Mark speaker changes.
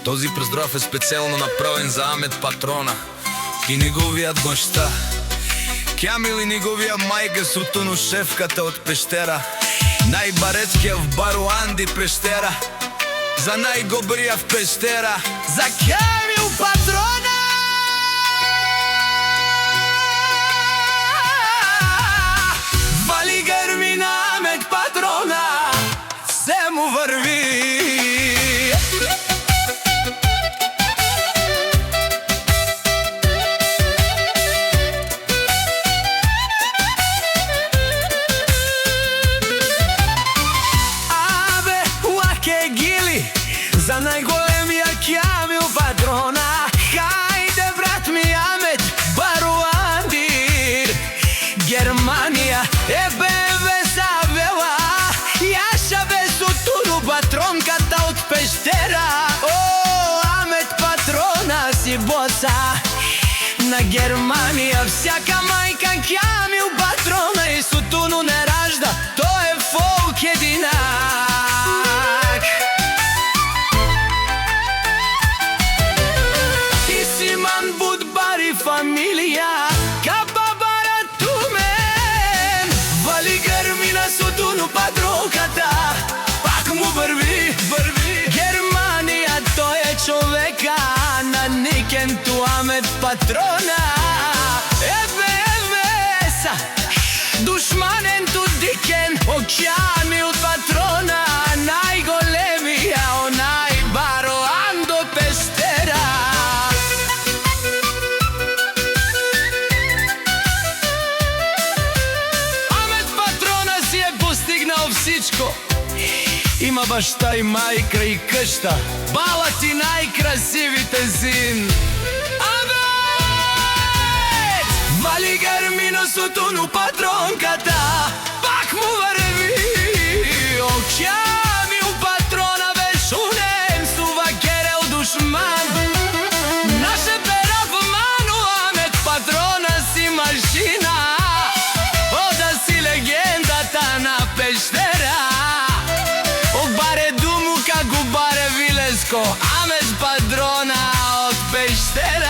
Speaker 1: Този поздрав е специјално направен за Амет Патрона и неговиот гошта Кјамил и неговија мајка Сутуну, шефката од Пештера, најбаретскиот бару Анди Пештера, за најгобријав Пештера, за Кјамил Патрона. Вали грми на Амет Патрона, се му врви. За најголемија Кјамил Патрона, хајде брат ми Амет Баруандир. Германија е беве завела, јаша бе Сутуну патронката од Пештера. О, Амет Патрона си боса на Германија, всяка мајка Кјамил Патрона и Сутуну не ражда, тој е фолк единак. Фамилија, капа баратумен, вали грми на Сутуну патронката, пак му врви. Германија, тој е човека на никенту Амет Патрона. Евеса, душманен ту дикен, о Кјамил Патрона, најголемија, онај бароандо Пештера. Има башта и мајка и кшта, балат и најкрасивите син. Амет! Вали грми на Сутуну патронката, пак му врви. О Кјамил Патрона вешунем сува керел душман. Наше пера в ману, Амет Патрона си машина. Ода си легендата на Пештера. Амет Патрона од Пештера.